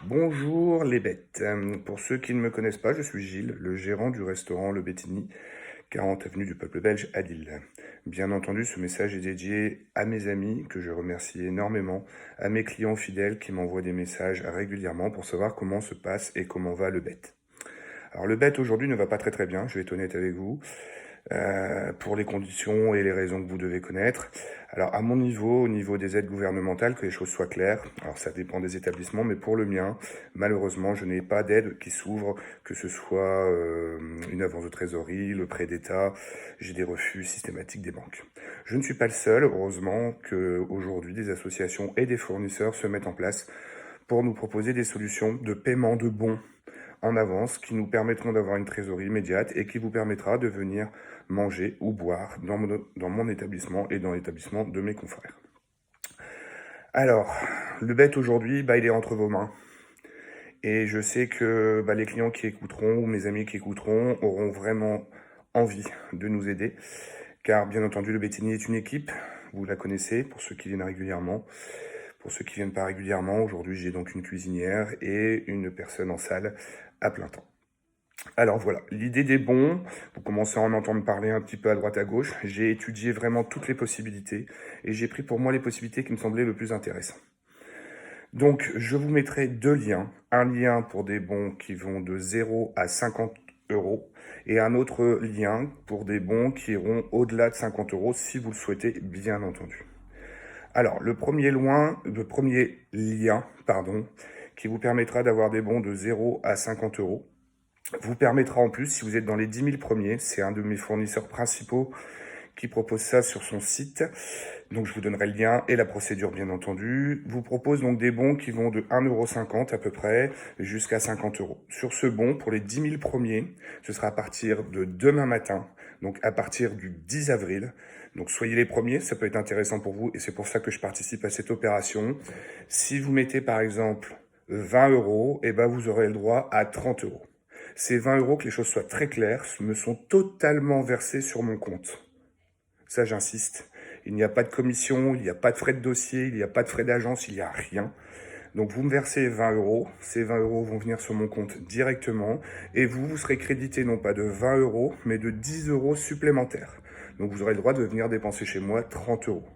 Bonjour les bêtes. Pour ceux qui ne me connaissent pas, je suis Gilles, le gérant du restaurant Le Bettini, 40 avenue du Peuple Belge à Lille. Bien entendu, ce message est dédié à mes amis, que je remercie énormément, à mes clients fidèles qui m'envoient des messages régulièrement pour savoir comment se passe et comment va le bête. Alors le bête aujourd'hui ne va pas très bien, je vais être honnête avec vous. Pour les conditions et les raisons que vous devez connaître. Alors à mon niveau, au niveau des aides gouvernementales, que les choses soient claires, alors ça dépend des établissements, mais pour le mien, malheureusement, je n'ai pas d'aide qui s'ouvre, que ce soit une avance de trésorerie, le prêt d'État, j'ai des refus systématiques des banques. Je ne suis pas le seul, heureusement qu'aujourd'hui des associations et des fournisseurs se mettent en place pour nous proposer des solutions de paiement de bons en avance qui nous permettront d'avoir une trésorerie immédiate et qui vous permettra de venir manger ou boire dans mon établissement et dans l'établissement de mes confrères. Alors, le bête aujourd'hui, il est entre vos mains. Et je sais que les clients qui écouteront ou mes amis qui écouteront auront vraiment envie de nous aider. Car bien entendu, le Bettini est une équipe. Vous la connaissez pour ceux qui viennent régulièrement. Pour ceux qui viennent pas régulièrement, aujourd'hui j'ai donc une cuisinière et une personne en salle à plein temps. Alors voilà, l'idée des bons, vous commencez à en entendre parler un petit peu à droite à gauche. J'ai étudié vraiment toutes les possibilités et j'ai pris pour moi les possibilités qui me semblaient le plus intéressantes. Donc je vous mettrai deux liens. Un lien pour des bons qui vont de 0 à 50 euros et un autre lien pour des bons qui iront au-delà de 50 euros si vous le souhaitez, bien entendu. Alors, le premier lien, qui vous permettra d'avoir des bons de 0 à 50 euros, vous permettra en plus, si vous êtes dans les 10 000 premiers, c'est un de mes fournisseurs principaux qui propose ça sur son site. Donc, je vous donnerai le lien et la procédure, bien entendu. Vous propose donc des bons qui vont de 1,50 € à peu près jusqu'à 50 euros. Sur ce bon, pour les 10 000 premiers, ce sera à partir de demain matin, donc à partir du 10 avril. Donc, soyez les premiers, ça peut être intéressant pour vous et c'est pour ça que je participe à cette opération. Si vous mettez par exemple 20 euros, vous aurez le droit à 30 euros. Ces 20 euros, que les choses soient très claires, me sont totalement versés sur mon compte. Ça, j'insiste. Il n'y a pas de commission, il n'y a pas de frais de dossier, il n'y a pas de frais d'agence, il n'y a rien. Donc vous me versez 20 euros, ces 20 euros vont venir sur mon compte directement et vous serez crédité non pas de 20 euros, mais de 10 euros supplémentaires. Donc vous aurez le droit de venir dépenser chez moi 30 euros.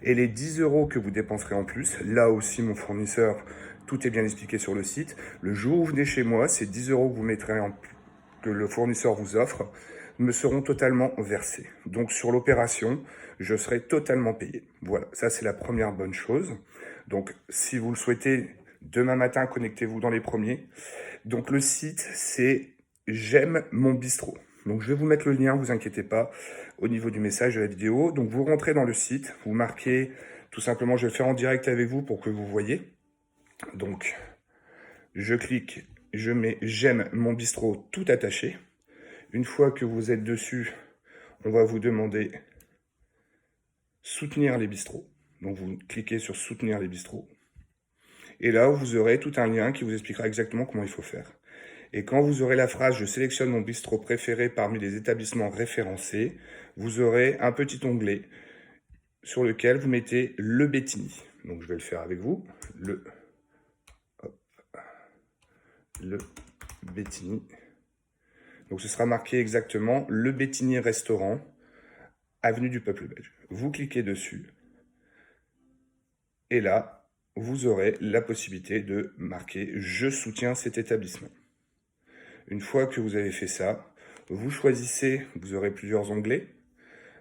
Et les 10 euros que vous dépenserez en plus, là aussi mon fournisseur, tout est bien expliqué sur le site. Le jour où vous venez chez moi, ces 10 euros que vous mettrez que le fournisseur vous offre, me seront totalement versés. Donc sur l'opération, je serai totalement payé. Voilà, ça c'est la première bonne chose. Donc si vous le souhaitez, demain matin, connectez-vous dans les premiers. Donc le site, c'est J'aime mon bistrot. Donc je vais vous mettre le lien, vous inquiétez pas, au niveau du message de la vidéo. Donc vous rentrez dans le site, vous marquez, tout simplement, je vais le faire en direct avec vous pour que vous voyez. Donc je clique, je mets J'aime mon bistrot tout attaché. Une fois que vous êtes dessus, on va vous demander soutenir les bistrots. Donc vous cliquez sur soutenir les bistrots. Et là, vous aurez tout un lien qui vous expliquera exactement comment il faut faire. Et quand vous aurez la phrase « Je sélectionne mon bistrot préféré parmi les établissements référencés », vous aurez un petit onglet sur lequel vous mettez Le Bettini. Donc je vais le faire avec vous. Le Bettini. Donc ce sera marqué exactement Le Bettini Restaurant, avenue du Peuple Belge. Vous cliquez dessus. Et là, vous aurez la possibilité de marquer « Je soutiens cet établissement ». Une fois que vous avez fait ça, vous choisissez, vous aurez plusieurs onglets,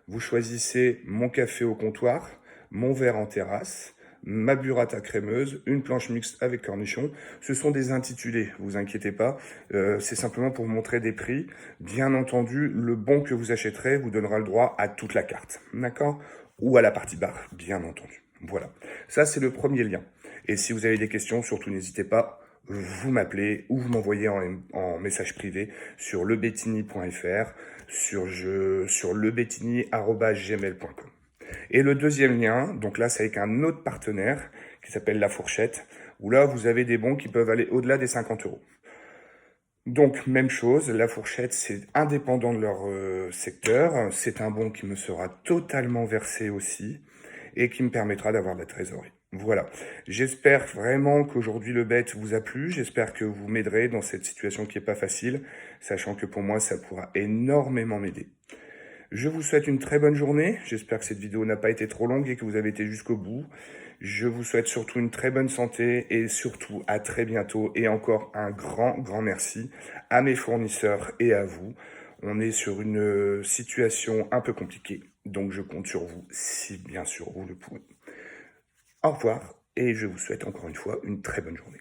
vous choisissez « Mon café au comptoir »,« Mon verre en terrasse »,« Ma burrata crémeuse »,« Une planche mixte avec cornichons ». Ce sont des intitulés, vous inquiétez pas, c'est simplement pour vous montrer des prix. Bien entendu, le bon que vous achèterez vous donnera le droit à toute la carte, d'accord? Ou à la partie bar, bien entendu. Voilà, ça c'est le premier lien. Et si vous avez des questions, surtout n'hésitez pas, vous m'appelez ou vous m'envoyez en message privé sur lebettini.fr, sur lebettini@gmail.com. Et le deuxième lien, donc là c'est avec un autre partenaire qui s'appelle La Fourchette, où là vous avez des bons qui peuvent aller au-delà des 50 euros. Donc même chose, La Fourchette c'est indépendant de leur secteur, c'est un bon qui me sera totalement versé aussi et qui me permettra d'avoir de la trésorerie. Voilà. J'espère vraiment qu'aujourd'hui le bet vous a plu. J'espère que vous m'aiderez dans cette situation qui est pas facile, sachant que pour moi, ça pourra énormément m'aider. Je vous souhaite une très bonne journée. J'espère que cette vidéo n'a pas été trop longue et que vous avez été jusqu'au bout. Je vous souhaite surtout une très bonne santé et surtout à très bientôt. Et encore un grand merci à mes fournisseurs et à vous. On est sur une situation un peu compliquée, donc je compte sur vous si bien sûr vous le pouvez. Au revoir et je vous souhaite encore une fois une très bonne journée.